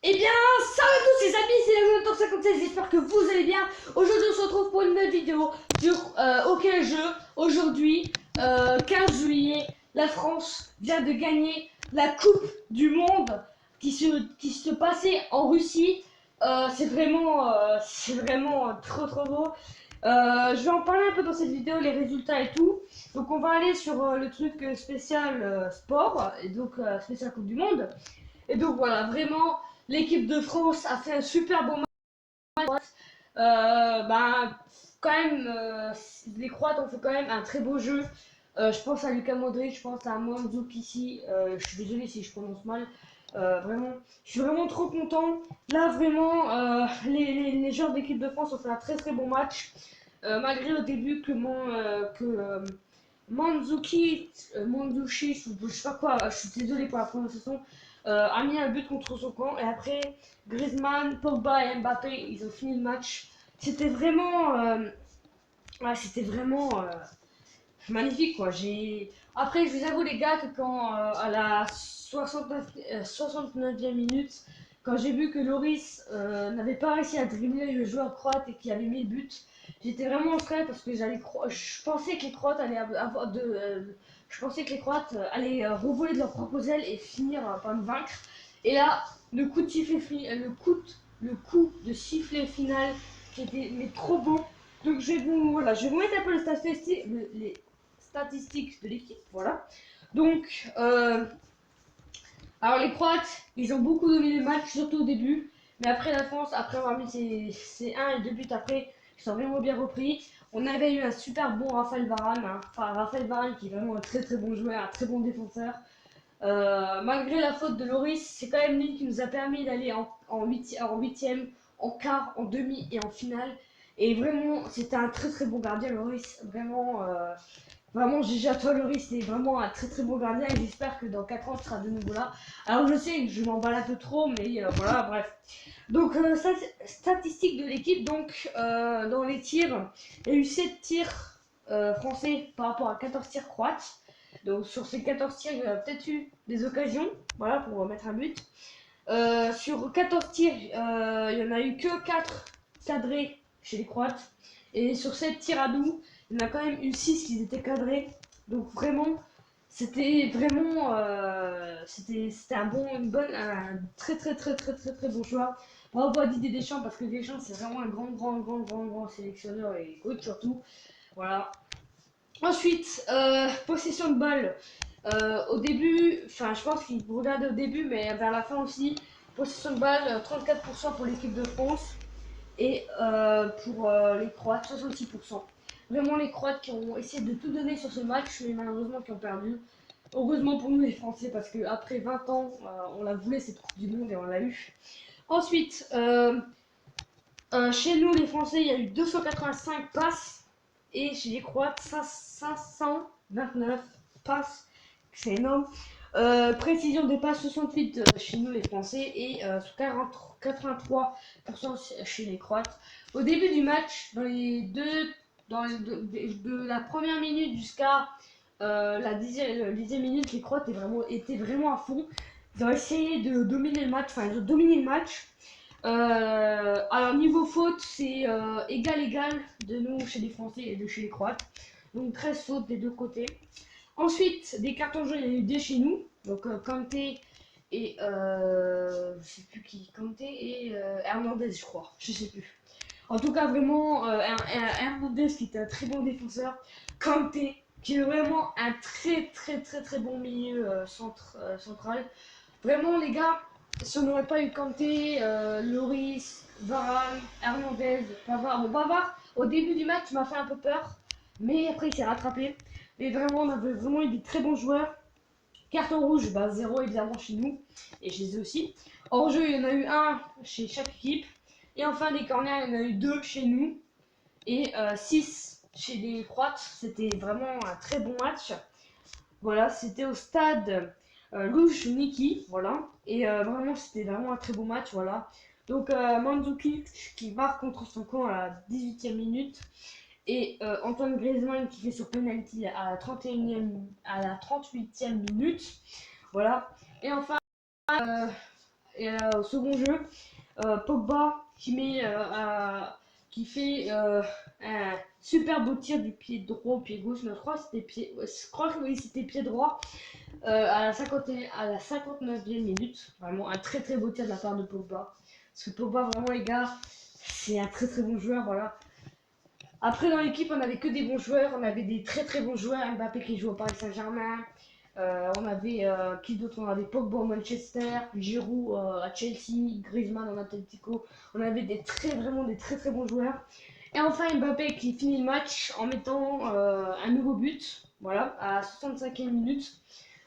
Eh bien, salut à tous les amis, c'est la 56, j'espère que vous allez bien. Aujourd'hui, on se retrouve pour une nouvelle vidéo sur aucun jeu. Aujourd'hui, 15 juillet, la France vient de gagner la Coupe du Monde qui se passait en Russie. C'est vraiment trop beau. Je vais en parler un peu dans cette vidéo, les résultats et tout. Donc, on va aller sur le truc spécial sport, et donc spécial Coupe du Monde. Et donc voilà, vraiment, l'équipe de France a fait un super bon match. Ben, quand même, les Croates ont fait quand même un très beau jeu. Je pense à Luka Modric, je pense à Mandzukic. Je suis désolé si je prononce mal. Vraiment, je suis vraiment trop content. Là, vraiment, les joueurs de l'équipe de France ont fait un très bon match. Malgré au début que Mandzukic, ou je sais pas quoi, je suis désolé pour la prononciation, a mis un but contre son camp. Et après, Griezmann, Pogba et Mbappé, ils ont fini le match. C'était vraiment magnifique quoi. Après, je vous avoue les gars que quand à la 69e minute, quand j'ai vu que Loris n'avait pas réussi à dribbler le joueur croate et qui avait mis le but, j'étais vraiment en stress parce que je pensais que les Croates allaient je pensais que les Croates allaient revoler de leurs propres ailes et finir par nous vaincre. Et là, le coup de sifflet final qui était mais trop beau. Donc je vais vous mettre un peu les statistiques de l'équipe, voilà. Donc, alors les Croates, ils ont beaucoup dominé le match, surtout au début. Mais après la France, après avoir mis ses 1 et 2 buts après, ils sont vraiment bien repris. On avait eu un super bon Raphaël Varane, hein. Enfin Raphaël Varane qui est vraiment un très bon joueur, un très bon défenseur. Malgré la faute de Loris, c'est quand même lui qui nous a permis d'aller en huitième, en quart, en demi et en finale. Et vraiment, c'était un très bon gardien, Loris. Vraiment, GG à toi, Loris. C'est vraiment un très bon gardien. Et j'espère que dans 4 ans, tu seras de nouveau là. Alors, je sais que je m'emballe un peu trop, mais voilà, bref. Donc, statistiques de l'équipe. Donc, dans les tirs, il y a eu 7 tirs français par rapport à 14 tirs croates. Donc sur ces 14 tirs, il y a peut-être eu des occasions, voilà, pour mettre un but. Sur 14 tirs, il n'y en a eu que 4 cadrés chez les Croates. Et sur 7 tirs à nous, il y en a quand même eu 6 qui étaient cadrés. Donc vraiment, c'était un très bon choix. Bravo à Didier Deschamps parce que Deschamps c'est vraiment un grand sélectionneur et coach surtout. Voilà. Ensuite, possession de balle. Au début, enfin, je pense qu'il regardait au début, mais vers la fin aussi. Possession de balle, 34% pour l'équipe de France et pour les Croates, 66%. Vraiment, les Croates qui ont essayé de tout donner sur ce match, mais malheureusement qui ont perdu. Heureusement pour nous, les Français, parce qu'après 20 ans, on la voulait cette Coupe du Monde et on l'a eu. Ensuite, chez nous, les Français, il y a eu 285 passes et chez les Croates, 529 passes. C'est énorme. Précision des passes, 68 chez nous, les Français, et 83% chez les Croates. Au début du match, de la première minute jusqu'à la 10e minute, les Croates étaient vraiment à fond. Ils ont essayé de dominer le match, enfin, ils ont dominé le match. Alors niveau faute, c'est égal de nous chez les Français et de chez les Croates. Donc 13 fautes des deux côtés. Ensuite, des cartons jaunes, il y en a eu des chez nous. Donc Kanté et je sais plus qui, Kanté et Hernandez, je crois. Je sais plus. En tout cas, vraiment, Hernandez qui était un très bon défenseur. Kanté qui est vraiment un très bon milieu central. Vraiment, les gars, si on n'aurait pas eu Kanté, Loris, Varane, Hernandez, Pavard. Bon, Pavard, au début du match, m'a fait un peu peur, mais après, il s'est rattrapé. Mais vraiment, on avait vraiment eu des très bons joueurs. Carton rouge, bah, 0 évidemment chez nous, et chez eux aussi. Hors jeu, il y en a eu un chez chaque équipe. Et enfin, des corners, il y en a eu 2 chez nous, et 6 chez les Croates. C'était vraiment un très bon match. Voilà, c'était au stade Niki, voilà. Et vraiment, c'était vraiment un très beau match, voilà. Donc, Mandzukic qui marque contre son camp à la 18e minute. Et Antoine Griezmann qui fait sur penalty à la 38e minute. Voilà. Et enfin, Et au second jeu, Pogba qui fait un super beau tir du pied droit au pied gauche. Non, je crois que oui, c'était pied droit à la 59e minute. Vraiment un très très beau tir de la part de Pogba. Parce que Pogba, vraiment les gars, c'est un très très bon joueur. Voilà. Après, dans l'équipe, on avait que des bons joueurs. On avait des très très bons joueurs. Mbappé qui joue au Paris Saint-Germain. On avait qui d'autre? On avait Pogba au Manchester, Giroud à Chelsea, Griezmann en Atletico. On avait vraiment des très très bons joueurs. Et enfin Mbappé qui finit le match en mettant un nouveau but, voilà, à 65e minute.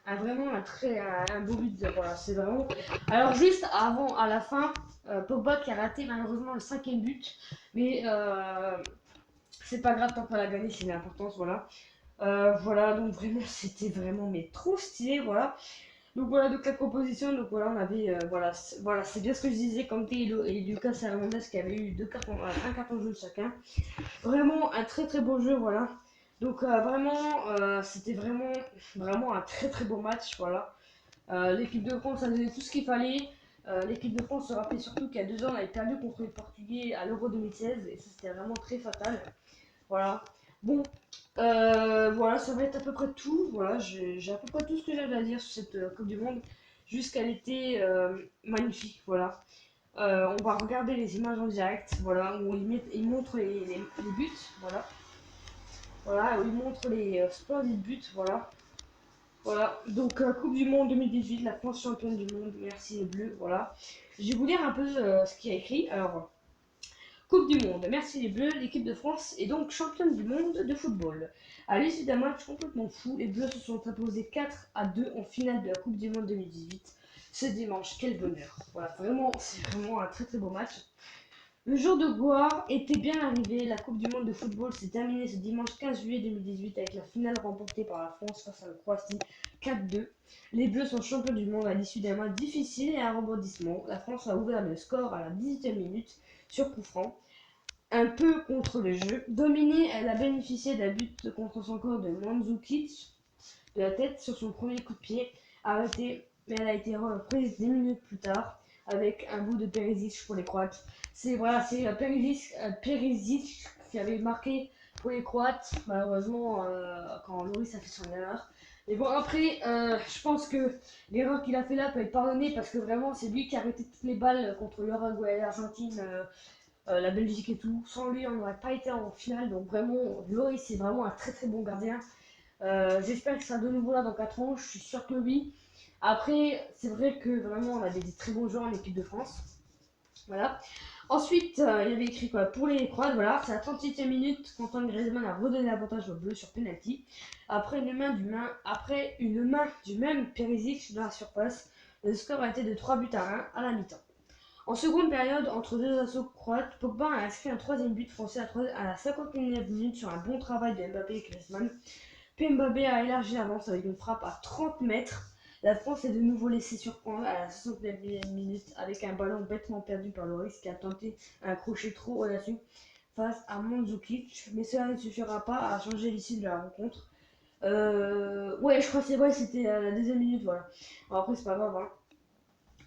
Vraiment un beau but. Voilà, c'est vraiment. Alors juste avant, à la fin, Pogba qui a raté malheureusement le 5e but, mais c'est pas grave tant qu'on a gagné, c'est l'importance, voilà. Voilà, donc vraiment, c'était vraiment mais trop stylé, voilà. Donc voilà, donc la composition, donc voilà, on avait, voilà, c'est bien ce que je disais, Kanté et Lucas Hernandez qui avaient eu un carton jaune chacun. Vraiment un très très beau jeu, voilà. Donc vraiment, c'était vraiment un très très beau match, voilà. L'équipe de France a donné tout ce qu'il fallait. L'équipe de France se rappelait surtout qu'il y a 2 ans, on avait perdu contre les Portugais à l'Euro 2016 et ça c'était vraiment très fatal. Voilà. Bon, voilà, ça va être à peu près tout. Voilà, j'ai à peu près tout ce que j'avais à dire sur cette Coupe du Monde. Juste qu'elle était magnifique, voilà. On va regarder les images en direct, voilà, où ils montrent les buts, voilà. Voilà, où ils montrent les splendides buts, voilà. Voilà, donc Coupe du Monde 2018, la France championne du monde, merci les Bleus, voilà. Je vais vous lire un peu ce qu'il y a écrit. Alors, Coupe du Monde. Merci les Bleus, l'équipe de France est donc championne du monde de football. À l'issue d'un match complètement fou, les Bleus se sont imposés 4-2 en finale de la Coupe du Monde 2018. Ce dimanche, quel bonheur. Voilà, vraiment, c'est vraiment un très très beau match. Le jour de gloire était bien arrivé. La Coupe du Monde de football s'est terminée ce dimanche 15 juillet 2018 avec la finale remportée par la France face à la Croatie 4-2. Les Bleus sont champions du monde à l'issue d'un match difficile et un rebondissement. La France a ouvert le score à la 18e minute sur coup franc. Un peu contre le jeu. Dominée, elle a bénéficié d'un but contre son corps de Mandzukic de la tête sur son premier coup de pied arrêté, mais elle a été reprise 10 minutes plus tard avec un bout de Perisic pour les Croates. C'est Perisic qui avait marqué pour les Croates, malheureusement quand Loris a fait son erreur. Mais bon, après, je pense que l'erreur qu'il a fait là peut être pardonnée parce que vraiment c'est lui qui a arrêté toutes les balles contre l'Uruguay, l'Argentine, la Belgique et tout. Sans lui, on n'aurait pas été en finale. Donc vraiment, Loris c'est vraiment un très très bon gardien. J'espère que ça sera de nouveau là dans 4 ans, je suis sûr que oui. Après, c'est vrai que vraiment on a des très bons joueurs en équipe de France. Voilà. Ensuite, il y avait écrit quoi pour les Croates, voilà, c'est à la 38e minute qu'Antoine Griezmann a redonné l'avantage au bleu sur penalty. Après une main du même Perisic dans la surface, le score a été de 3 buts à 1 à la mi-temps. En seconde période, entre deux assauts croates, Pogba a inscrit un troisième but français à la 51e minute sur un bon travail de Mbappé et Griezmann. Puis Mbappé a élargi l'avance avec une frappe à 30 mètres. La France est de nouveau laissée surprendre à la 69e minute avec un ballon bêtement perdu par Loris qui a tenté un crochet trop audacieux face à Mandzukic, mais cela ne suffira pas à changer l'issue de la rencontre. Ouais, je crois que c'est vrai, c'était à la deuxième minute, voilà. Bon, après, c'est pas grave, hein.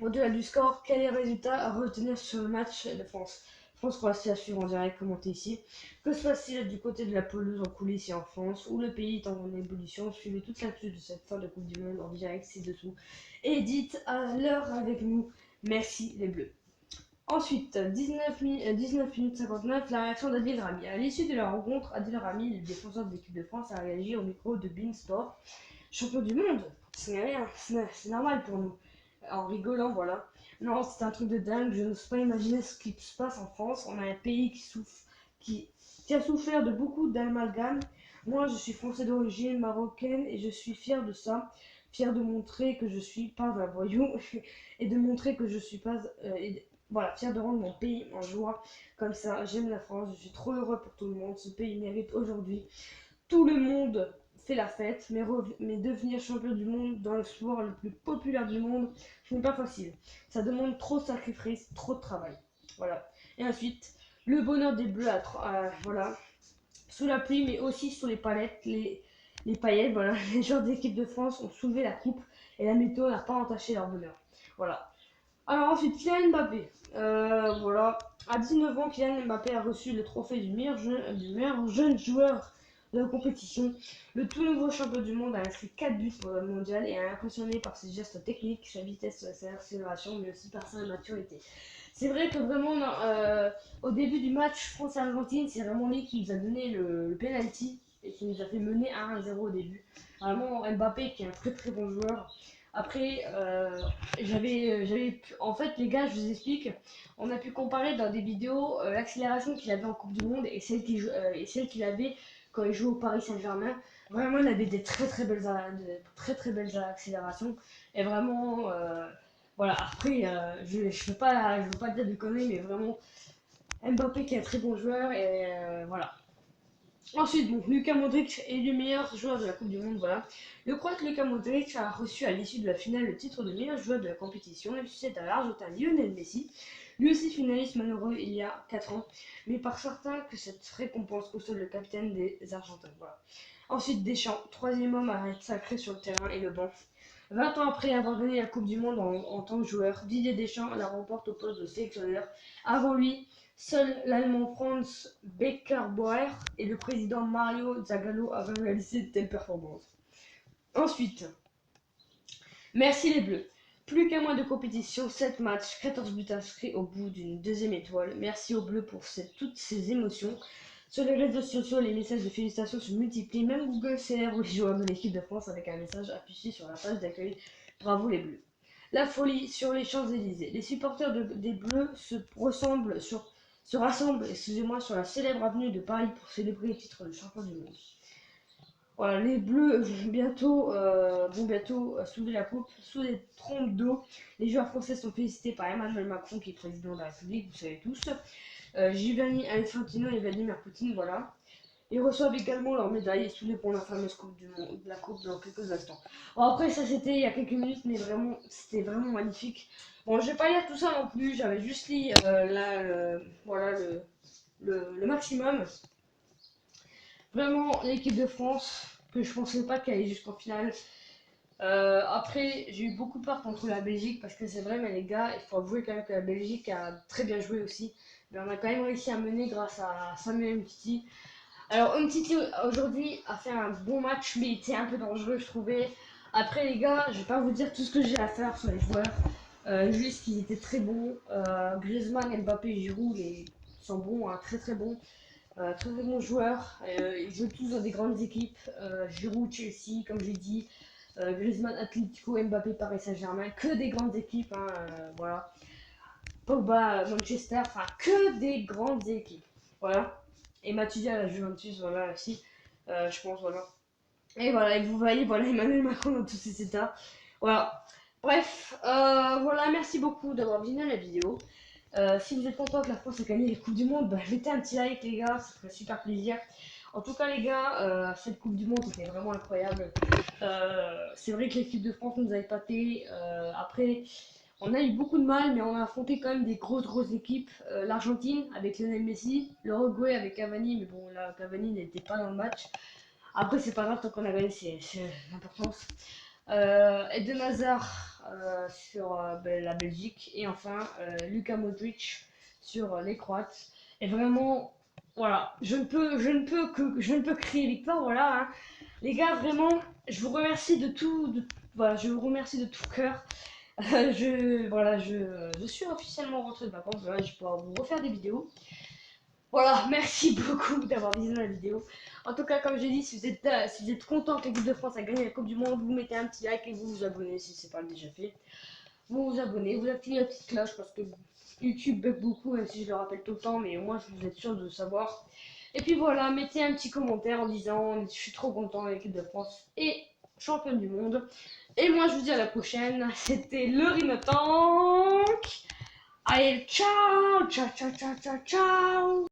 Au-delà du score, quel est le résultat à retenir sur le match de France? France-Croatie à suivre en direct, commenté ici. Que se passe-t-il du côté de la pelouse en coulisses et en France, où le pays est en ébullition? Suivez toute l'actu de cette fin de Coupe du Monde en direct ci-dessous. Et dites à l'heure avec nous, merci les Bleus. Ensuite, 19 minutes 59, la réaction d'Adil Rami. À l'issue de la rencontre, Adil Rami, le défenseur de l'équipe de France, a réagi au micro de Beansport. Champion du monde, c'est rien, c'est normal pour nous. En rigolant, voilà. Non, c'est un truc de dingue, je n'ose pas imaginer ce qui se passe en France. On a un pays qui a souffert de beaucoup d'amalgames. Moi, je suis français d'origine marocaine et je suis fier de ça. Fier de montrer que je suis pas un voyou et de montrer que je suis pas. Voilà, fier de rendre mon pays en joie comme ça. J'aime la France, je suis trop heureux pour tout le monde. Ce pays mérite aujourd'hui. Tout le monde fait la fête, mais devenir champion du monde dans le sport le plus populaire du monde, ce n'est pas facile. Ça demande trop de sacrifices, trop de travail. Voilà. Et ensuite, le bonheur des Bleus, voilà, sous la pluie, mais aussi sous les palettes, les paillettes, voilà. Les joueurs d'équipe de France ont soulevé la coupe et la météo n'a pas entaché leur bonheur. Voilà. Alors ensuite, Kylian Mbappé. Voilà, à 19 ans, Kylian Mbappé a reçu le trophée du meilleur jeune joueur de la compétition. Le tout nouveau champion du monde a inscrit 4 buts pour le mondial et a impressionné par ses gestes techniques, sa vitesse, sa accélération, mais aussi par sa maturité. C'est vrai que vraiment, au début du match France-Argentine, c'est vraiment lui qui nous a donné le penalty et qui nous a fait mener 1-0 au début. Vraiment, Mbappé qui est un très très bon joueur. Après, en fait, les gars, je vous explique, on a pu comparer dans des vidéos l'accélération qu'il avait en Coupe du Monde et celle qu'il avait quand il jouait au Paris Saint-Germain. Vraiment, il avait des très très belles accélérations. Et vraiment, voilà, après, je veux pas dire de conneries, mais vraiment, Mbappé qui est un très bon joueur, et voilà. Ensuite, donc, Luka Modric est le meilleur joueur de la Coupe du Monde, voilà. Le Croate Luka Modric a reçu à l'issue de la finale le titre de meilleur joueur de la compétition et succède à l'Argentin Lionel Messi, lui aussi finaliste malheureux il y a 4 ans, mais par certains que cette récompense console le capitaine des Argentins, voilà. Ensuite, Deschamps, troisième homme à être sacré sur le terrain et le banc. 20 ans après avoir gagné la Coupe du Monde en tant que joueur, Didier Deschamps la remporte au poste de sélectionneur. Avant lui, seul l'Allemand Franz Beckenbauer et le président Mario Zagallo avaient réalisé de telles performances. Ensuite, merci les Bleus. Plus qu'un mois de compétition, 7 matchs, 14 buts inscrits au bout d'une deuxième étoile. Merci aux Bleus pour toutes ces émotions. Sur les réseaux sociaux, les messages de félicitations se multiplient. Même Google célèbre les joueurs de l'équipe de France avec un message affiché sur la page d'accueil. Bravo les Bleus. La folie sur les Champs-Élysées. Les supporters des Bleus se rassemblent sur la célèbre avenue de Paris pour célébrer le titre de champion du monde. Voilà, les Bleus vont bientôt soulever la coupe sous des trompes d'eau. Les joueurs français sont félicités par Emmanuel Macron, qui est président de la République, vous savez tous. Giovanni Infantino et Vladimir Poutine, voilà. Ils reçoivent également leur médaille et soulèveront la fameuse coupe du monde, la coupe dans quelques instants. Bon, après, ça c'était il y a quelques minutes, mais vraiment, c'était vraiment magnifique. Bon, je vais pas lire tout ça non plus, j'avais juste lu voilà, le maximum. Vraiment, l'équipe de France, que je pensais pas qu'elle allait jusqu'en finale. Après, j'ai eu beaucoup peur contre la Belgique, parce que c'est vrai, mais les gars, il faut avouer quand même que la Belgique a très bien joué aussi. Mais on a quand même réussi à mener grâce à Samuel Umtiti. Alors, Umtiti aujourd'hui a fait un bon match, mais il était un peu dangereux, je trouvais. Après, les gars, je vais pas vous dire tout ce que j'ai à faire sur les joueurs. Juste qu'ils étaient très bons. Griezmann, Mbappé et Giroud, ils sont bons, hein, très très bons. Très très bons joueurs. Ils jouent tous dans des grandes équipes. Giroud, Chelsea, comme j'ai dit. Griezmann, Atlético, Mbappé, Paris Saint-Germain. Que des grandes équipes, hein, voilà. Pogba, Manchester, enfin que des grandes équipes. Voilà. Et Matuidi à la Juventus, voilà aussi. Je pense, voilà. Et voilà, et vous voyez, voilà, Emmanuel Macron dans tous ces états. Voilà. Bref, voilà, merci beaucoup d'avoir visionné la vidéo. Si vous êtes content que la France ait gagné les Coupes du Monde, bah, mettez un petit like, les gars, ça ferait super plaisir. En tout cas, les gars, cette Coupe du Monde était vraiment incroyable. C'est vrai que l'équipe de France nous a épatés. Après, on a eu beaucoup de mal, mais on a affronté quand même des grosses équipes. L'Argentine avec Lionel Messi, l'Uruguay avec Cavani, mais bon, là, Cavani n'était pas dans le match. Après, c'est pas grave, tant qu'on a gagné, c'est l'importance. Eden Hazard sur la Belgique, et enfin Luka Modric sur les Croates. Et vraiment, voilà, je ne peux crier victoire, voilà, hein. Les gars, vraiment, je vous remercie voilà, je vous remercie de tout cœur. Je suis officiellement rentré de vacances, voilà, je vais pouvoir vous refaire des vidéos. Voilà, merci beaucoup d'avoir visionné la vidéo. En tout cas, comme j'ai dit, si vous êtes content que l'équipe de France a gagné la Coupe du Monde, vous mettez un petit like et vous vous abonnez si ce n'est pas déjà fait. Vous vous abonnez, vous activez la petite cloche parce que YouTube bug beaucoup, même si je le rappelle tout le temps, mais au moins vous êtes sûr de savoir. Et puis voilà, mettez un petit commentaire en disant je suis trop content, l'équipe de France est championne du monde. Et moi, je vous dis à la prochaine. C'était le Rinotank. Allez, ciao, ciao, ciao, ciao, ciao, ciao.